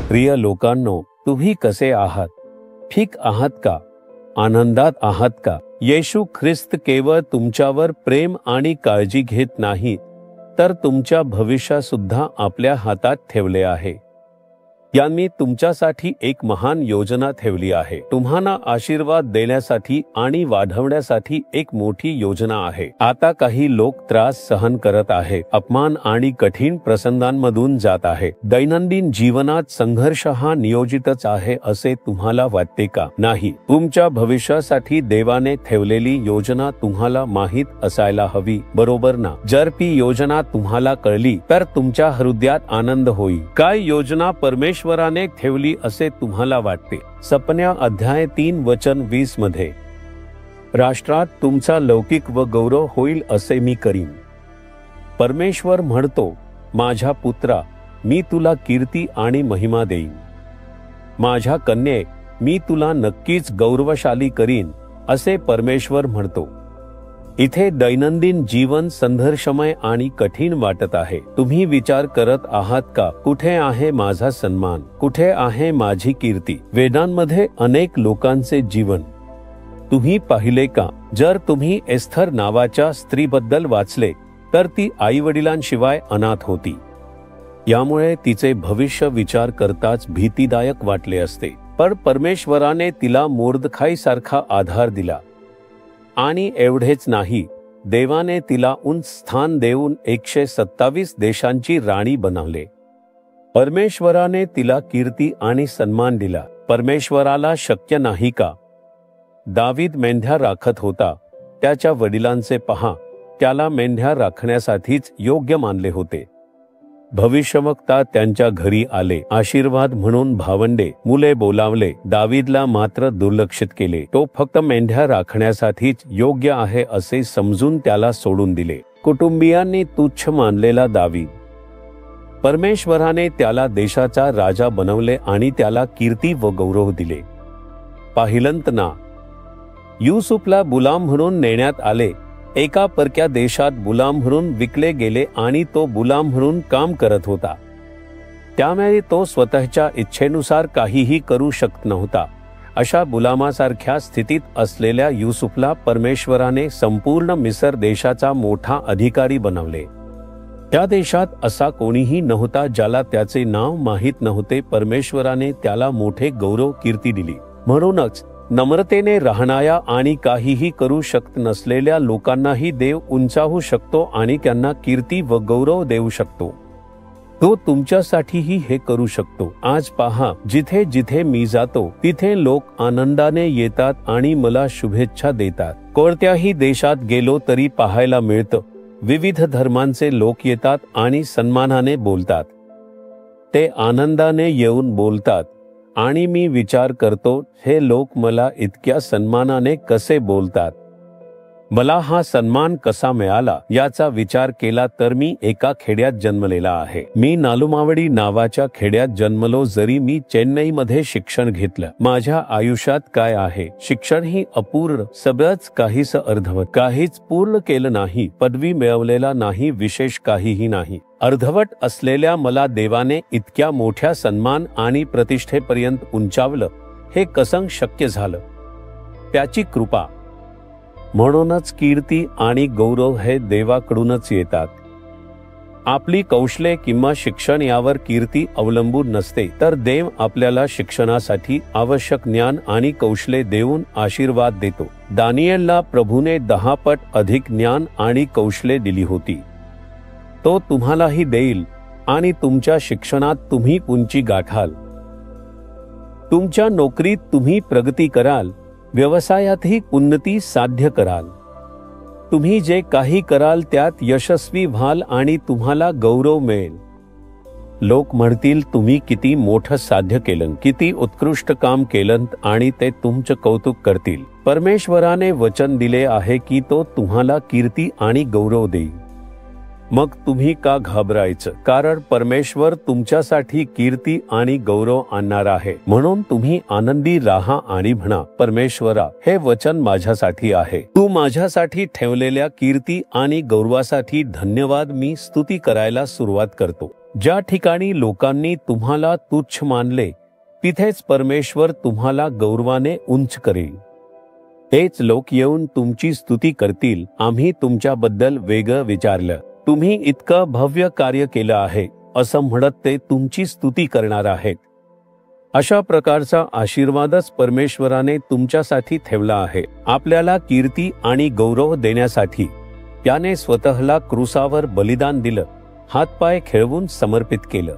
प्रिय लोकांनो, तुम्ही कसे आहात? ठीक आहात का? आनंदात आहात का? येशू ख्रिस्त केवळ तुमच्यावर प्रेम आणि काळजी घेत नाहीत, तर तुमच्या भविष्यासुद्धा आपल्या हातात ठेवले आहे. यांनी तुमच्यासाठी एक महान योजना ठेवली आहे. तुम्हाला आशीर्वाद देण्यासाठी आणि वाढवण्यासाठी एक मोठी योजना आहे. आता काही लोक त्रास सहन करत आहेत, अपमान आणि कठीण प्रसंगांमधून जात आहेत. दैनंदिन जीवनात संघर्ष हा नियोजितच आहे असे तुम्हाला वाटते का? नाही. तुमच्या भविष्यासाठी देवाने ठेवलेली योजना तुम्हाला माहीत असायला हवी, बरोबर ना? जर ती योजना तुम्हाला कळली तर तुमच्या हृदयात आनंद होईल. काय योजना परमेश्वराने ठेवली असे तुम्हाला वाटते? सपन्या अध्याय 3 वचन 20 मध्ये, राष्ट्रात तुमचा लौकिक व गौरव होईल असे मी करीन. परमेश्वर म्हणतो, माझ्या पुत्रा, मी तुला कीर्ती आणि महिमा देईन. माझ्या कन्ये, मी तुला नक्कीच गौरवशाली करीन असे परमेश्वर म्हणतो. इथे दैनंदिन जीवन संघर्षमय आणि कठीण वाटत आहे. तुम्ही विचार करत आहात का, कुठे आहे माझा सन्मान? कुठे आहे माझी कीर्ती? वेदांमध्ये अनेक लोकांचे जीवन तुम्ही पाहिले का? जर तुम्ही एस्थर नावाच्या स्त्रीबद्दल वाचले तर ती आईवडिलांशिवाय अनाथ होती. यामुळे तिचे भविष्य विचार करताच भीतीदायक वाटले असते. पण परमेश्वराने तिला मोर्दखाईसारखा आधार दिला. आणि एवढेच नाही, देवाने तिला उंच स्थान देऊन 127 देशांची राणी बनवले. परमेश्वराने तिला कीर्ती आणि सन्मान दिला. परमेश्वराला शक्य नाही का? दावीद मेंढ्या राखत होता. त्याच्या वडिलांचे पहा, त्याला मेंढ्या राखण्यासाठीच योग्य मानले होते. भविष्यवक्ता त्यांच्या घरी आले. आशीर्वाद म्हणून भावंडे, मुले बोलावले. दावीदला मात्र दुर्लक्षित केले. तो फक्त मेंढ्या राखण्यासाठीच योग्य आहे असे समजून त्याला सोडून दिले. कुटुंबियांनी तुच्छ मानलेला दावीद, परमेश्वराने त्याला देशाचा राजा बनवले आणि त्याला कीर्ती व गौरव दिले. पाहिलंत ना, युसुफला गुलाम म्हणून नेण्यात आले. एका परक्या देशात गुलाम म्हणून विकले गेले आणि तो गुलाम म्हणून काम करत होता. त्यामुळे तो स्वतःच्या इच्छेनुसार काहीही करू शकत नव्हता. अशा गुलामासारख्या स्थितीत असलेल्या युसुफला परमेश्वराने संपूर्ण मिसर देशाचा मोठा अधिकारी बनवले. त्या देशात असा कोणीही नव्हता ज्याला त्याचे नाव माहीत नव्हते. परमेश्वराने त्याला मोठे गौरव कीर्ती दिली. म्हणूनच नम्रतेने राहणाऱ्या आणि काहीही करू शकत नसलेल्या लोकांनाही देव उंचावू शकतो आणि त्यांना कीर्ती व गौरव देऊ शकतो. तो तुमच्यासाठीही हे करू शकतो. आज पहा, जिथे जिथे मी जातो तिथे लोक आनंदाने येतात आणि मला शुभेच्छा देतात. कोणत्याही देशात गेलो तरी पाहायला मिळतं, विविध धर्मांचे लोक येतात आणि सन्मानाने बोलतात. ते आनंदाने येऊन बोलतात आणि मी विचार करतो, हे लोक मला इतक्या सन्मानाने कसे बोलतात? मला हा सन्मान कसा मिळाला याचा विचार केला तर मी एका खेड्यात जन्मलेला आहे. मी नालुमावडी नावाच्या खेड्यात जन्मलो. जरी मी चेन्नईमध्ये शिक्षण घेतलं, माझ्या आयुष्यात काय आहे? शिक्षण ही अपूर्ण, सगळंच काहीच अर्धवट. काहीच पूर्ण केलं नाही. पदवी मिळवलेला नाही, विशेष काहीही नाही. अर्धवट असलेल्या मला देवाने इतक्या मोठ्या सन्मान आणि प्रतिष्ठेपर्यंत उंचावलं. हे कसं शक्य झालं? त्याची कृपा. म्हणूनच कीर्ती आणि गौरव हे देवाकडूनच येतात. आपली कौशल्ये किंवा शिक्षण यावर कीर्ती अवलंबून नसते, तर देव आपल्याला शिक्षणासाठी आवश्यक ज्ञान आणि कौशल्ये देऊन आशीर्वाद देतो. दानिएलला प्रभूने 10 पट अधिक ज्ञान आणि कौशल्ये दिली होती. तो तुम्हालाही देईल आणि तुमच्या शिक्षणात तुम्ही उंची गाठाल. तुमच्या नोकरीत तुम्ही प्रगती कराल. व्यवसायातही उन्नती साध्य कराल. तुम्ही जे काही कराल त्यात यशस्वी व्हाल आणि तुम्हाला गौरव मिळेल. लोक म्हणतील, तुम्ही किती मोठं साध्य केलं, किती उत्कृष्ट काम केलं आणि ते तुमचं कौतुक करतील. परमेश्वराने वचन दिले आहे की तो तुम्हाला कीर्ती आणि गौरव देईल. मग तुम्ही का घाबरायचं? कारण परमेश्वर तुमच्यासाठी कीर्ती आणि गौरव आणणार आहे. म्हणून तुम्ही आनंदी राहा आणि म्हणा, परमेश्वरा, हे वचन माझ्यासाठी आहे. तू माझ्यासाठी ठेवलेल्या कीर्ती आणि गौरवासाठी धन्यवाद. मी स्तुती करायला सुरुवात करतो. ज्या ठिकाणी लोकांनी तुम्हाला तुच्छ मानले, तिथेच परमेश्वर तुम्हाला गौरवाने उंच करेल. हेच लोक येऊन तुमची स्तुती करतील, आम्ही तुमच्याबद्दल वेगळं विचारलं, तुम्ही इतकं भव्य कार्य केलं आहे, असं म्हणत ते तुमची स्तुती करणार आहेत. अशा प्रकारचा आशीर्वादच परमेश्वराने तुमच्यासाठी ठेवला आहे. आपल्याला कीर्ती आणि गौरव देण्यासाठी त्याने स्वतःला क्रूसावर बलिदान दिलं, हातपाय खेळवून समर्पित केलं.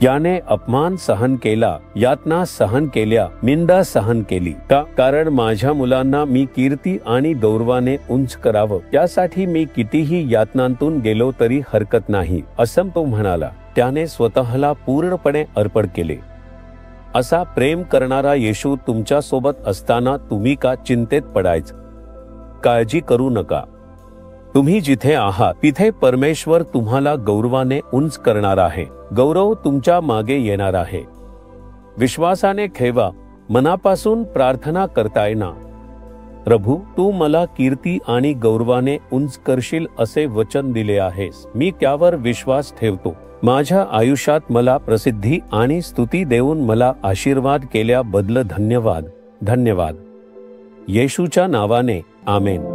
याने अपमान सहन केला, यातना सहन केल्या, निंदा सहन केली. का? कारण माझ्या मुलांना मी कीर्ती आणि गौरवाने उंच करावं, त्यासाठी मी कितीही यातनांतून गेलो तरी हरकत नाही, असं तो म्हणाला. त्याने स्वतःला पूर्णपणे अर्पण केले. असा प्रेम करणारा येशू तुमच्या सोबत असताना तुम्ही का चिंतेत पडायचं? काळजी करू नका. तुम्ही जिथे आहात तिथे परमेश्वर तुम्हाला गौरवाने उंच करणार आहे. गौरव तुमच्या मागे येणार आहे. विश्वासाने ठेवा. मनापासून प्रार्थना करताय ना, प्रभू, तू मला कीर्ती आणि गौरवाने उंच करशील असे वचन दिले आहेस. मी त्यावर विश्वास ठेवतो. माझ्या आयुष्यात मला प्रसिद्धी आणि स्तुती देऊन मला आशीर्वाद केल्याबद्दल धन्यवाद. धन्यवाद. येशूच्या नावाने आमेन.